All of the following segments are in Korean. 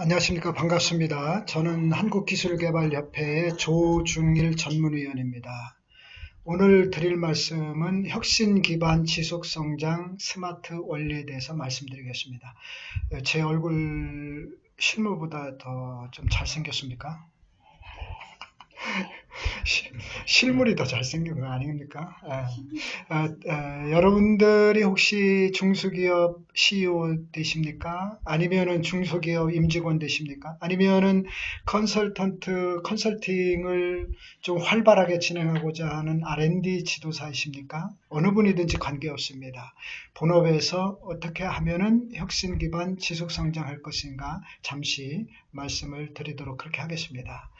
안녕하십니까. 반갑습니다. 저는 한국기술개발협회의 조중일 전문위원입니다. 오늘 드릴 말씀은 혁신 기반 지속성장 스마트 원리에 대해서 말씀드리겠습니다. 제 얼굴 실물보다 더 좀 잘생겼습니까? 실물이 더 잘생긴 거 아닙니까? 여러분들이 혹시 중소기업 CEO 되십니까? 아니면은 중소기업 임직원 되십니까? 아니면은 컨설팅을 좀 활발하게 진행하고자 하는 R&D 지도사이십니까? 어느 분이든지 관계없습니다. 본업에서 어떻게 하면은 혁신 기반 지속 성장할 것인가 잠시 말씀을 드리도록 그렇게 하겠습니다.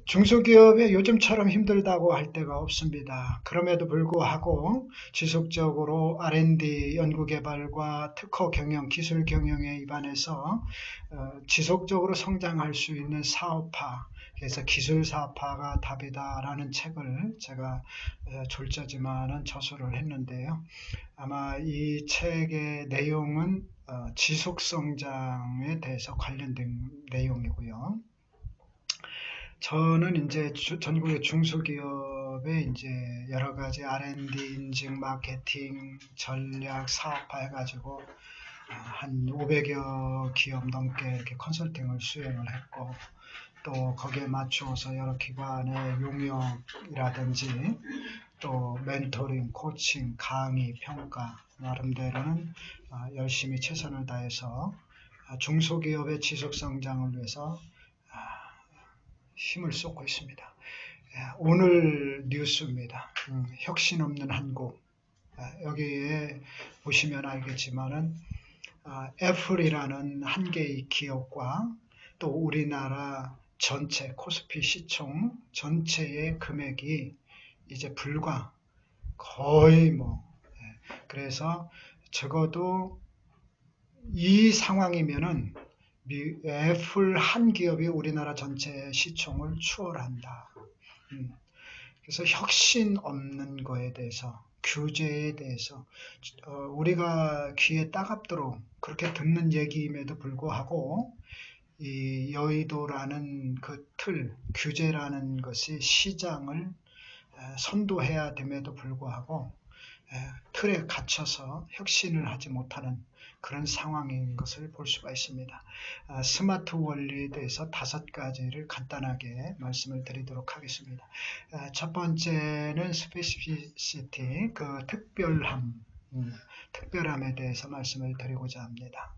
중소기업에 요즘처럼 힘들다고 할 데가 없습니다. 그럼에도 불구하고 지속적으로 R&D 연구개발과 특허 경영, 기술 경영에 입안해서 지속적으로 성장할 수 있는 사업화, 그래서 기술 사업화가 답이다라는 책을 제가 졸자지만은 저서를 했는데요. 아마 이 책의 내용은 지속 성장에 대해서 관련된 내용이고요. 저는 이제 전국의 중소기업에 이제 여러 가지 R&D, 인증, 마케팅, 전략, 사업화 해가지고 한 500여 기업 넘게 이렇게 컨설팅을 수행을 했고, 또 거기에 맞추어서 여러 기관의 용역이라든지 또 멘토링, 코칭, 강의, 평가 나름대로는 열심히 최선을 다해서 중소기업의 지속 성장을 위해서 힘을 쏟고 있습니다. 오늘 뉴스입니다. 혁신 없는 한국. 여기에 보시면 알겠지만은 애플이라는 한 개의 기업과 또 우리나라 전체 코스피 시총 전체의 금액이 이제 불과 거의 그래서 적어도 이 상황이면은 애플 한 기업이 우리나라 전체 시총을 추월한다. 그래서 혁신 없는 거에 대해서, 규제에 대해서 우리가 귀에 따갑도록 그렇게 듣는 얘기임에도 불구하고 이 여의도라는 그 틀, 규제라는 것이 시장을 선도해야 됨에도 불구하고 틀에 갇혀서 혁신을 하지 못하는 그런 상황인 것을 볼 수가 있습니다. 스마트 원리에 대해서 5가지를 간단하게 말씀을 드리도록 하겠습니다. 첫 번째는 스페시피시티, 그 특별함에 대해서 말씀을 드리고자 합니다.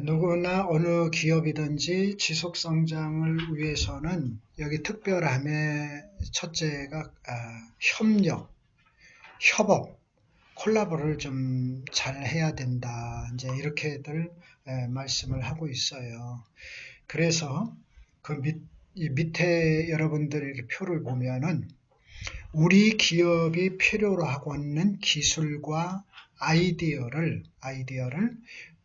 누구나 어느 기업이든지 지속 성장을 위해서는 여기 특별함의 첫째가 협업, 콜라보를 좀 잘 해야 된다. 이제 이렇게들 말씀을 하고 있어요. 그래서 그 밑에 여러분들 이렇게 표를 보면은 우리 기업이 필요로 하고 있는 기술과 아이디어를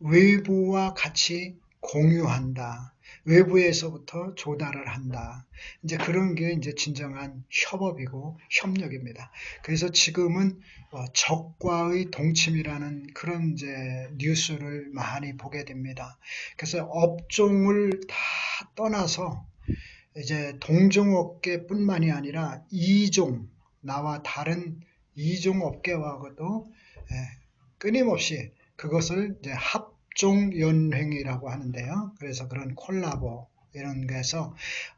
외부와 같이 공유한다. 외부에서부터 조달을 한다. 이제 그런 게 이제 진정한 협업이고 협력입니다. 그래서 지금은 적과의 동침이라는 그런 이제 뉴스를 많이 보게 됩니다. 그래서 업종을 다 떠나서 이제 동종업계뿐만이 아니라 나와 다른 이종 업계와도 끊임없이 그것을 이제 합종연횡이라고 하는데요. 그래서 그런 콜라보 이런 거에서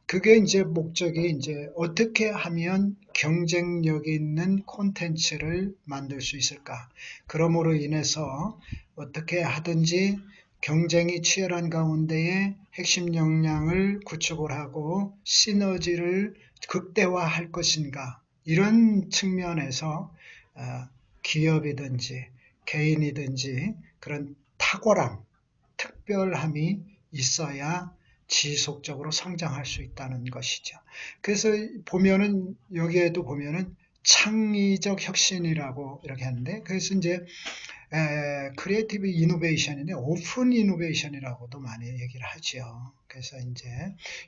그게 이제 목적이 이제 어떻게 하면 경쟁력 있는 콘텐츠를 만들 수 있을까? 그러므로 인해서 어떻게 하든지 경쟁이 치열한 가운데에 핵심 역량을 구축을 하고 시너지를 극대화할 것인가? 이런 측면에서 기업이든지 개인이든지 그런 탁월함, 특별함이 있어야 지속적으로 성장할 수 있다는 것이죠. 그래서 보면은 여기에도 보면은 창의적 혁신이라고 이렇게 하는데, 그래서 이제 크리에이티브 이노베이션인데 오픈 이노베이션이라고도 많이 얘기를 하죠. 그래서 이제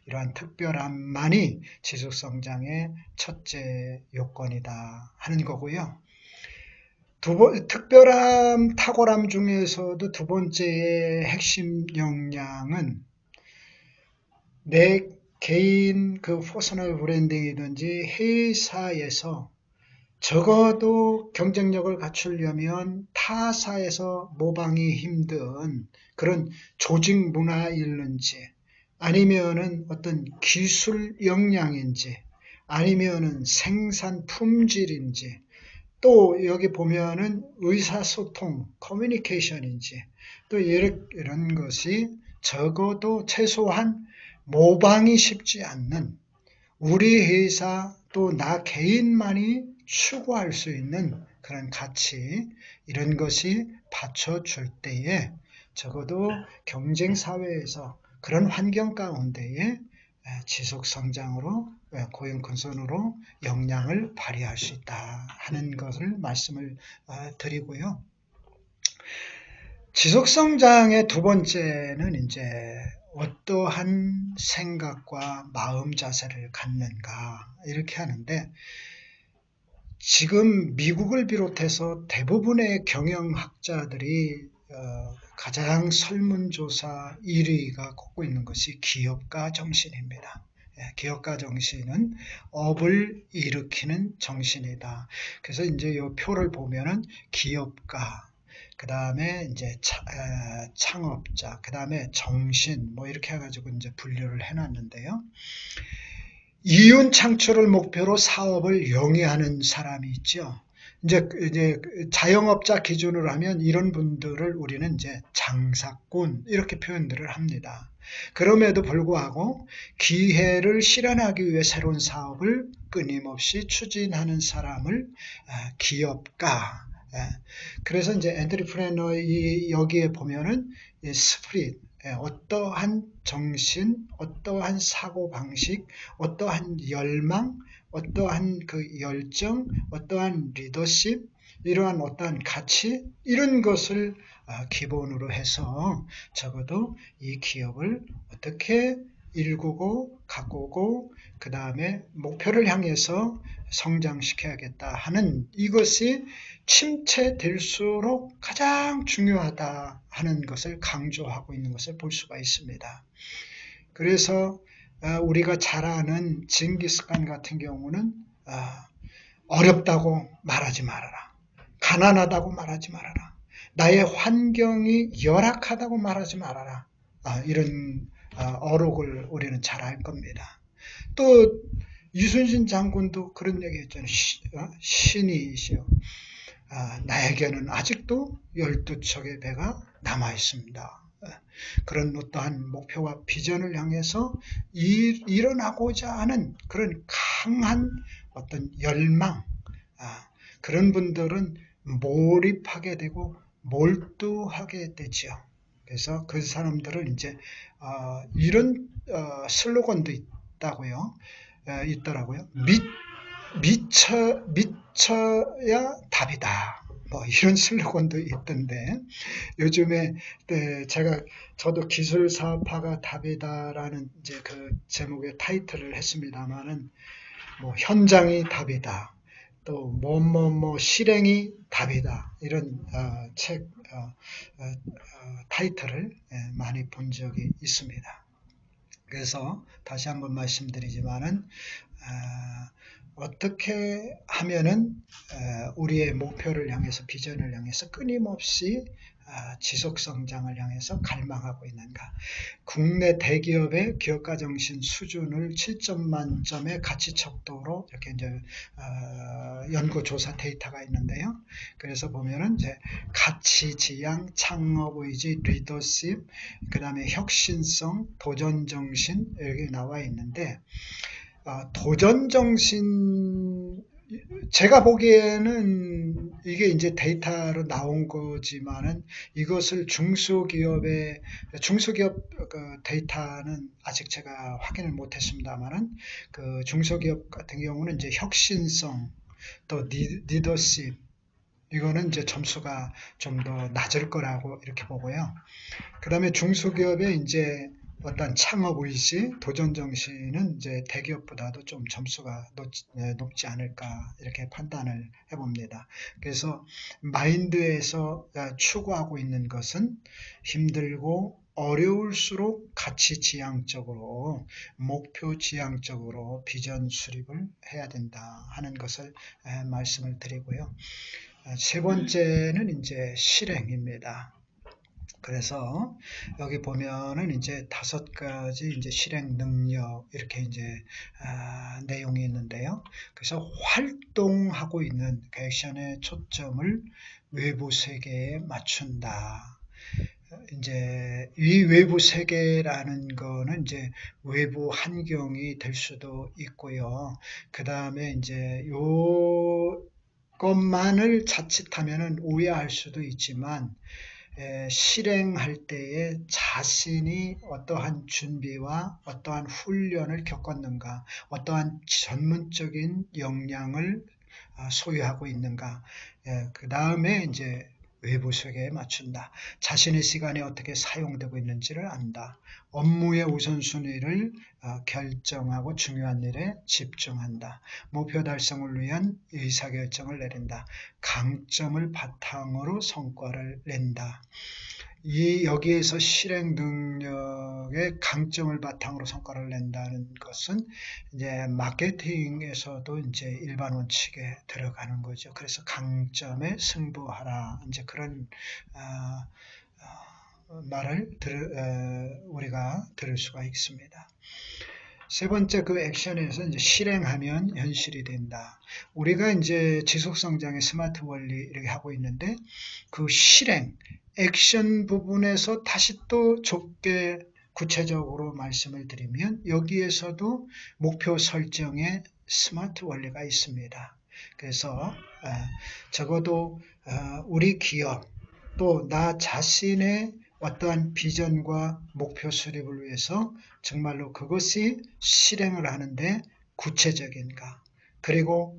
이러한 특별함만이 지속 성장의 첫째 요건이다 하는 거고요. 특별함, 탁월함 중에서도 두 번째의 핵심 역량은 내 개인 그 퍼스널 브랜딩이든지 회사에서 적어도 경쟁력을 갖추려면 타사에서 모방이 힘든 그런 조직 문화일는지 아니면은 어떤 기술 역량인지 아니면은 생산 품질인지 또 여기 보면은 의사소통, 커뮤니케이션인지 또 이런 것이 적어도 최소한 모방이 쉽지 않는 우리 회사 또 나 개인만이 추구할 수 있는 그런 가치 이런 것이 받쳐줄 때에 적어도 경쟁 사회에서 그런 환경 가운데에 지속 성장으로 고용컨선으로 역량을 발휘할 수 있다 하는 것을 말씀을 드리고요. 지속 성장의 두 번째는 이제 어떠한 생각과 마음 자세를 갖는가 이렇게 하는데 지금 미국을 비롯해서 대부분의 경영학자들이 가장 설문조사 1위가 꼽고 있는 것이 기업가 정신입니다. 기업가 정신은 업을 일으키는 정신이다. 그래서 이제 이 표를 보면은 기업가, 그 다음에 이제 창업자, 그 다음에 정신, 뭐 이렇게 해가지고 이제 분류를 해놨는데요. 이윤 창출을 목표로 사업을 영위하는 사람이 있죠. 이제 자영업자 기준으로 하면 이런 분들을 우리는 이제 장사꾼 이렇게 표현들을 합니다. 그럼에도 불구하고 기회를 실현하기 위해 새로운 사업을 끊임없이 추진하는 사람을 기업가. 그래서 이제 엔트리프레너의 여기에 보면은 스프릿, 어떠한 정신, 어떠한 사고방식, 어떠한 열망, 어떠한 그 열정, 어떠한 리더십, 이러한 어떠한 가치, 이런 것을 기본으로 해서 적어도 이 기업을 어떻게 일구고 가꾸고 그 다음에 목표를 향해서 성장시켜야겠다 하는 이것이 침체될수록 가장 중요하다 하는 것을 강조하고 있는 것을 볼 수가 있습니다. 그래서 우리가 잘 아는 징기스칸 같은 경우는 어렵다고 말하지 말아라. 가난하다고 말하지 말아라. 나의 환경이 열악하다고 말하지 말아라. 이런 어록을 우리는 잘 알 겁니다. 또 이순신 장군도 그런 얘기 했잖아요. 신이시여. 나에게는 아직도 12척의 배가 남아 있습니다. 그런 어떠한 목표와 비전을 향해서 일어나고자 하는 그런 강한 어떤 열망, 그런 분들은 몰입하게 되고 몰두하게 되죠. 그래서 그 사람들은 이제 이런 슬로건도 있더라고요. 미쳐야 답이다. 뭐 이런 슬로건도 있던데 요즘에 저도 기술 사업화가 답이다라는 이제 그 제목의 타이틀을 했습니다만은 뭐 현장이 답이다. 또 뭐뭐뭐 실행이 답이다. 이런 책 타이틀을 많이 본 적이 있습니다. 그래서 다시 한번 말씀드리지만은 어떻게 하면은 우리의 목표를 향해서 비전을 향해서 끊임없이 지속 성장을 향해서 갈망하고 있는가. 국내 대기업의 기업가 정신 수준을 7점 만점의 가치 척도로 이렇게 이제 연구 조사 데이터가 있는데요. 그래서 보면은 이제 가치 지향, 창업 의지, 리더십, 그다음에 혁신성, 도전 정신 여기 나와 있는데 도전 정신 제가 보기에는 이게 이제 데이터로 나온 거지만은 이것을 중소기업 그 데이터는 아직 제가 확인을 못했습니다만은 그 중소기업 같은 경우는 이제 혁신성 또 리더십 이거는 이제 점수가 좀 더 낮을 거라고 이렇게 보고요. 그 다음에 중소기업의 이제 어떤 창업 의지, 도전 정신은 이제 대기업보다도 좀 점수가 높지 않을까 이렇게 판단을 해봅니다. 그래서 마인드에서 추구하고 있는 것은 힘들고 어려울수록 가치 지향적으로, 목표 지향적으로 비전 수립을 해야 된다 하는 것을 말씀을 드리고요. 세 번째는 이제 실행입니다. 그래서 여기 보면은 이제 5가지 이제 실행 능력 이렇게 이제 내용이 있는데요. 그래서 활동하고 있는 그 액션의 초점을 외부 세계에 맞춘다. 이제 이 외부 세계라는 거는 이제 외부 환경이 될 수도 있고요. 그 다음에 이제 요 것만을 자칫하면은 오해할 수도 있지만 실행할 때에 자신이 어떠한 준비와 어떠한 훈련을 겪었는가, 어떠한 전문적인 역량을 소유하고 있는가, 그 다음에 이제 외부 세계에 맞춘다. 자신의 시간이 어떻게 사용되고 있는지를 안다. 업무의 우선순위를 결정하고 중요한 일에 집중한다. 목표 달성을 위한 의사결정을 내린다. 강점을 바탕으로 성과를 낸다. 여기에서 실행 능력의 강점을 바탕으로 성과를 낸다는 것은 이제 마케팅에서도 이제 일반 원칙에 들어가는 거죠. 그래서 강점에 승부하라. 이제 그런 말을 우리가 들을 수가 있습니다. 세 번째 그 액션에서 이제 실행하면 현실이 된다. 우리가 이제 지속성장의 스마트 원리 이렇게 하고 있는데 그 실행, 액션 부분에서 다시 또 좁게 구체적으로 말씀을 드리면 여기에서도 목표 설정에 스마트 원리가 있습니다. 그래서 적어도 우리 기업 또 나 자신의 어떠한 비전과 목표 수립을 위해서 정말로 그것이 실행을 하는데 구체적인가, 그리고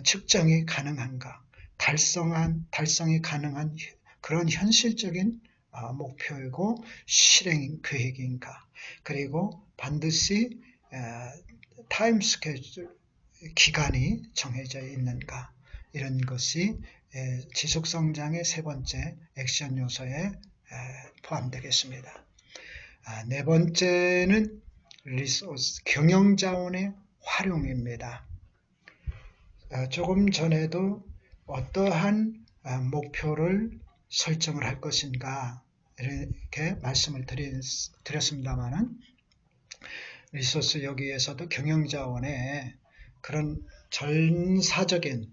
측정이 가능한가, 달성이 가능한 그런 현실적인 목표이고 실행 계획인가, 그리고 반드시 타임 스케줄 기간이 정해져 있는가, 이런 것이 지속성장의 세 번째 액션 요소에 포함되겠습니다. 네 번째는 리소스, 경영자원의 활용입니다. 조금 전에도 어떠한 목표를 설정을 할 것인가 이렇게 말씀을 드렸습니다만은 리소스 여기에서도 경영자원의 그런 전사적인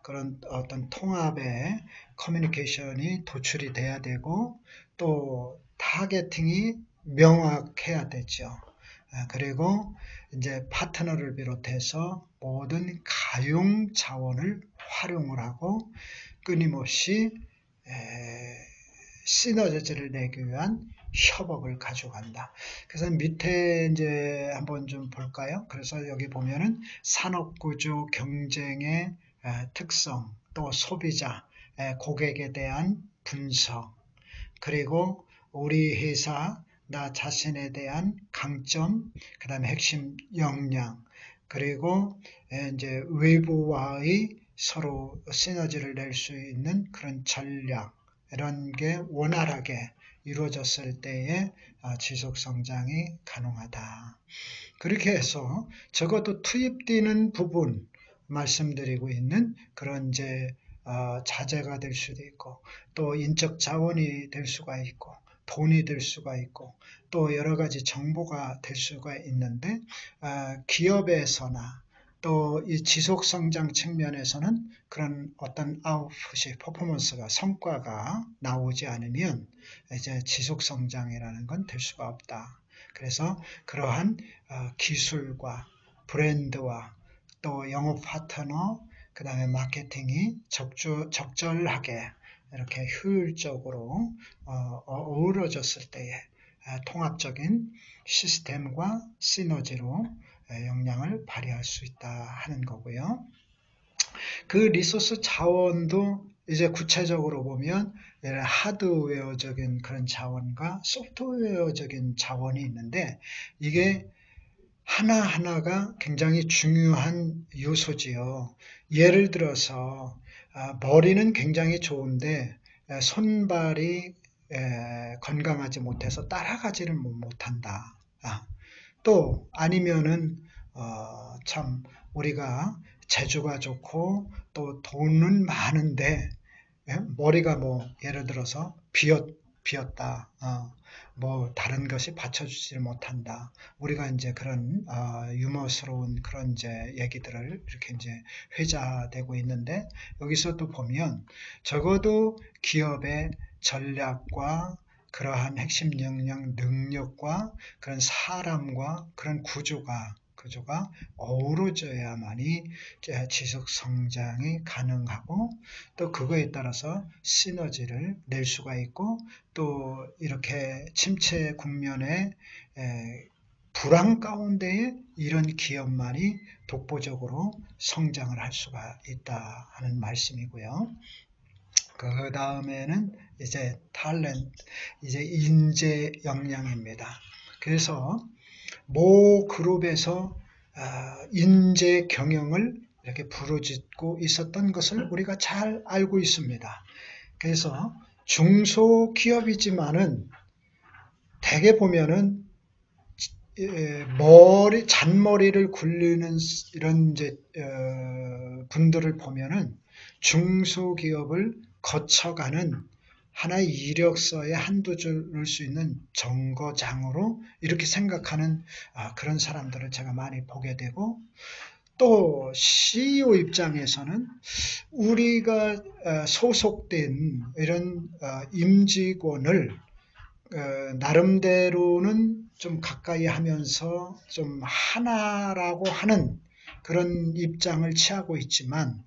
그런 어떤 통합의 커뮤니케이션이 도출이 돼야 되고 또 타겟팅이 명확해야 되죠. 그리고 이제 파트너를 비롯해서 모든 가용 자원을 활용을 하고 끊임없이 시너지를 내기 위한 협업을 가져간다. 그래서 밑에 이제 한번 좀 볼까요? 그래서 여기 보면은 산업구조 경쟁의 특성, 또 소비자, 고객에 대한 분석, 그리고 우리 회사, 나 자신에 대한 강점, 그 다음에 핵심 역량, 그리고 이제 외부와의 서로 시너지를 낼 수 있는 그런 전략, 이런 게 원활하게 이루어졌을 때에 지속성장이 가능하다. 그렇게 해서 적어도 투입되는 부분 말씀드리고 있는 그런 이제 자재가 될 수도 있고 또 인적 자원이 될 수가 있고 돈이 될 수가 있고 또 여러 가지 정보가 될 수가 있는데 기업에서나 또 이 지속성장 측면에서는 그런 어떤 아웃풋이 퍼포먼스가 성과가 나오지 않으면 이제 지속성장이라는 건 될 수가 없다. 그래서 그러한 기술과 브랜드와 또 영업 파트너, 그 다음에 마케팅이 적절하게 이렇게 효율적으로 어우러졌을 때에 통합적인 시스템과 시너지로 역량을 발휘할 수 있다 하는 거고요. 그 리소스 자원도 이제 구체적으로 보면 하드웨어적인 그런 자원과 소프트웨어적인 자원이 있는데 이게 하나하나가 굉장히 중요한 요소지요. 예를 들어서 머리는 굉장히 좋은데 손발이 건강하지 못해서 따라가지를 못한다. 또 아니면은 참 우리가 재주가 좋고 또 돈은 많은데 머리가 뭐 예를 들어서 비었다. 뭐 다른 것이 받쳐주지 못한다. 우리가 이제 그런 유머스러운 그런 이제 얘기들을 이렇게 이제 회자되고 있는데 여기서 또 보면 적어도 기업의 전략과 그러한 핵심 역량, 능력과 그런 사람과 그런 구조가 어우러져야만이 지속 성장이 가능하고 또 그거에 따라서 시너지를 낼 수가 있고 또 이렇게 침체 국면에 불황 가운데에 이런 기업만이 독보적으로 성장을 할 수가 있다 하는 말씀이고요. 그 다음에는 이제 탤런트, 이제 인재 역량입니다. 그래서 모 그룹에서 인재 경영을 이렇게 부르짖고 있었던 것을 우리가 잘 알고 있습니다. 그래서 중소기업이지만은 대개 보면은 잔머리를 굴리는 이런 이제 분들을 보면은 중소기업을 거쳐가는 하나의 이력서에 한두 줄 넣을 수 있는 정거장으로 이렇게 생각하는 그런 사람들을 제가 많이 보게 되고 또 CEO 입장에서는 우리가 소속된 이런 임직원을 나름대로는 좀 가까이 하면서 좀 하나라고 하는 그런 입장을 취하고 있지만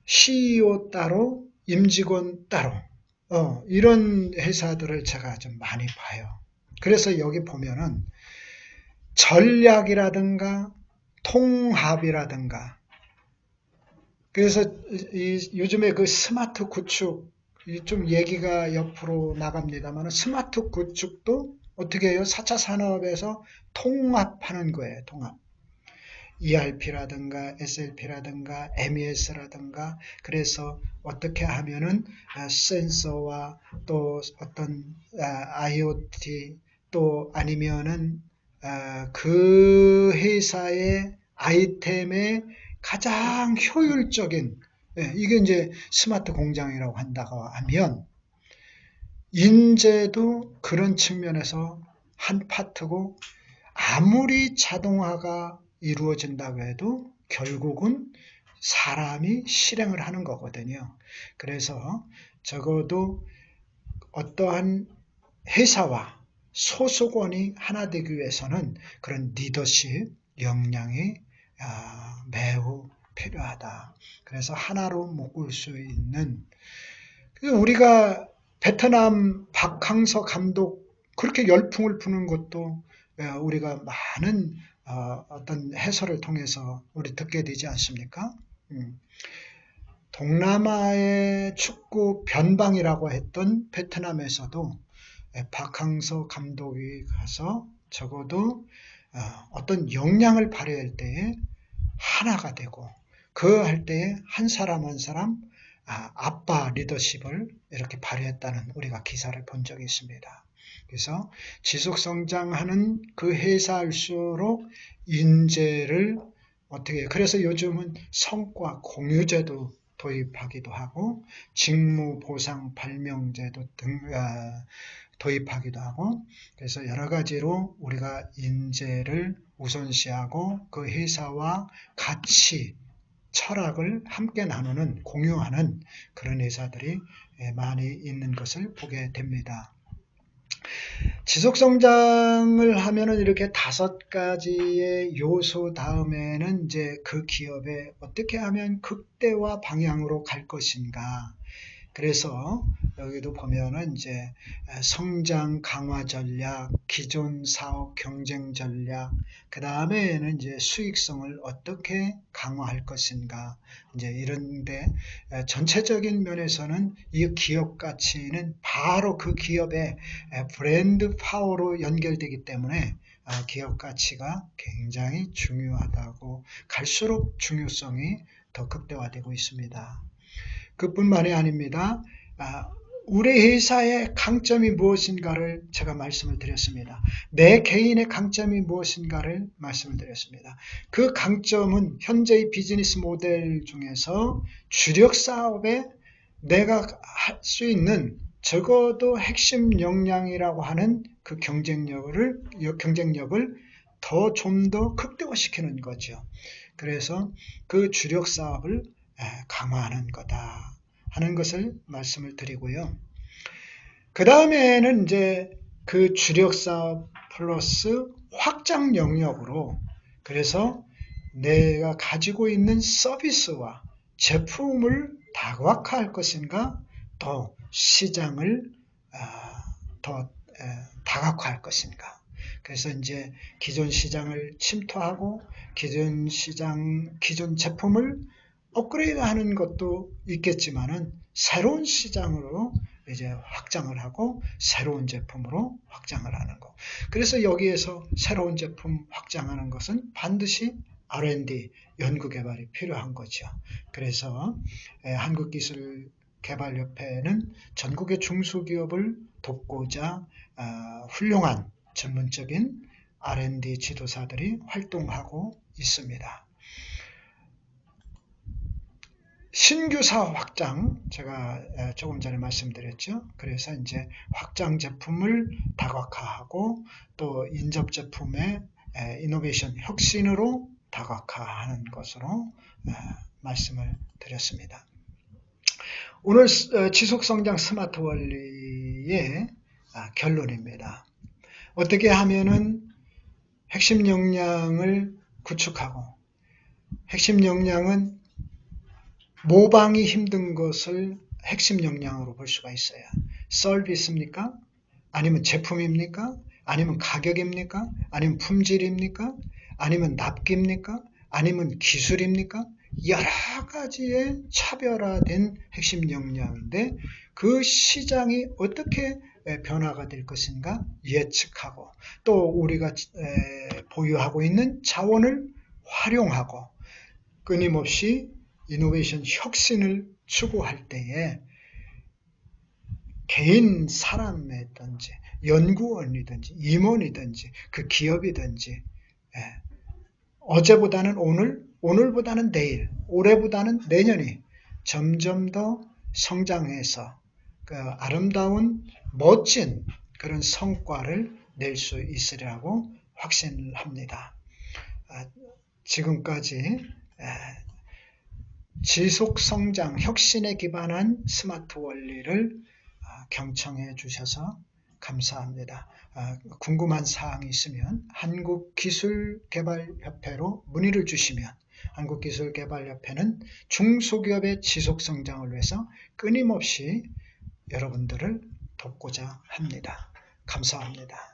CEO 따로 임직원 따로 이런 회사들을 제가 좀 많이 봐요. 그래서 여기 보면은 전략이라든가 통합이라든가 그래서 요즘에 그 스마트 구축 좀 얘기가 옆으로 나갑니다만 스마트 구축도 어떻게 해요? 4차 산업에서 통합하는 거예요. 통합. ERP라든가 SLP라든가 MES라든가 그래서 어떻게 하면은 센서와 또 어떤 IoT 또 아니면은 그 회사의 아이템의 가장 효율적인 이게 이제 스마트 공장이라고 한다고 하면 인재도 그런 측면에서 한 파트고 아무리 자동화가 이루어진다고 해도 결국은 사람이 실행을 하는 거거든요. 그래서 적어도 어떠한 회사와 소속원이 하나 되기 위해서는 그런 리더십 역량이 매우 필요하다. 그래서 하나로 묶을 수 있는 우리가 베트남 박항서 감독 그렇게 열풍을 부는 것도 우리가 많은 어떤 해설을 통해서 우리 듣게 되지 않습니까? 동남아의 축구 변방이라고 했던 베트남에서도 박항서 감독이 가서 적어도 어떤 역량을 발휘할 때에 하나가 되고 그 할 때에 한 사람 한 사람 아빠 리더십을 이렇게 발휘했다는 우리가 기사를 본 적이 있습니다. 그래서 지속 성장하는 그 회사일수록 인재를 어떻게 그래서 요즘은 성과 공유제도 도입하기도 하고 직무 보상 발명제도 등 도입하기도 하고 그래서 여러 가지로 우리가 인재를 우선시하고 그 회사와 같이 철학을 함께 나누는 공유하는 그런 회사들이 많이 있는 것을 보게 됩니다. 지속성장을 하면은 이렇게 5가지의 요소 다음에는 이제 그 기업에 어떻게 하면 극대화 방향으로 갈 것인가. 그래서 여기도 보면은 이제 성장 강화 전략, 기존 사업 경쟁 전략, 그 다음에는 이제 수익성을 어떻게 강화할 것인가, 이제 이런데 전체적인 면에서는 이 기업 가치는 바로 그 기업의 브랜드 파워로 연결되기 때문에 기업 가치가 굉장히 중요하다고, 갈수록 중요성이 더 극대화되고 있습니다. 그뿐만이 아닙니다. 우리 회사의 강점이 무엇인가를 제가 말씀을 드렸습니다. 내 개인의 강점이 무엇인가를 말씀을 드렸습니다. 그 강점은 현재의 비즈니스 모델 중에서 주력 사업에 내가 할 수 있는 적어도 핵심 역량이라고 하는 그 경쟁력을 더 좀 더 극대화시키는 거죠. 그래서 그 주력 사업을 강화하는 거다 하는 것을 말씀을 드리고요. 그 다음에는 이제 그 주력 사업 플러스 확장 영역으로, 그래서 내가 가지고 있는 서비스와 제품을 다각화할 것인가, 또 시장을 더 다각화할 것인가. 그래서 이제 기존 시장을 침투하고 기존 제품을 업그레이드하는 것도 있겠지만은 새로운 시장으로 이제 확장을 하고 새로운 제품으로 확장을 하는 거. 그래서 여기에서 새로운 제품 확장하는 것은 반드시 R&D, 연구개발이 필요한 거죠. 그래서 한국기술개발협회는 전국의 중소기업을 돕고자 훌륭한 전문적인 R&D 지도사들이 활동하고 있습니다. 신규 사업 확장, 제가 조금 전에 말씀드렸죠. 그래서 이제 확장 제품을 다각화하고 또 인접 제품의 이노베이션 혁신으로 다각화하는 것으로 말씀을 드렸습니다. 오늘 지속성장 스마트 원리의 결론입니다. 어떻게 하면은 핵심 역량을 구축하고, 핵심 역량은 모방이 힘든 것을 핵심 역량으로 볼 수가 있어요. 서비스입니까? 아니면 제품입니까? 아니면 가격입니까? 아니면 품질입니까? 아니면 납기입니까? 아니면 기술입니까? 여러 가지의 차별화된 핵심 역량인데 그 시장이 어떻게 변화가 될 것인가 예측하고, 또 우리가 보유하고 있는 자원을 활용하고 끊임없이 이노베이션 혁신을 추구할 때에 개인 사람이든지 연구원이든지 임원이든지 그 기업이든지 어제보다는 오늘, 오늘보다는 내일, 올해보다는 내년이 점점 더 성장해서 그 아름다운 멋진 그런 성과를 낼 수 있으리라고 확신을 합니다. 지금까지 지속성장 혁신에 기반한 스마트 원리를 경청해 주셔서 감사합니다. 궁금한 사항이 있으면 한국기술개발협회로 문의를 주시면, 한국기술개발협회는 중소기업의 지속성장을 위해서 끊임없이 여러분들을 돕고자 합니다. 감사합니다.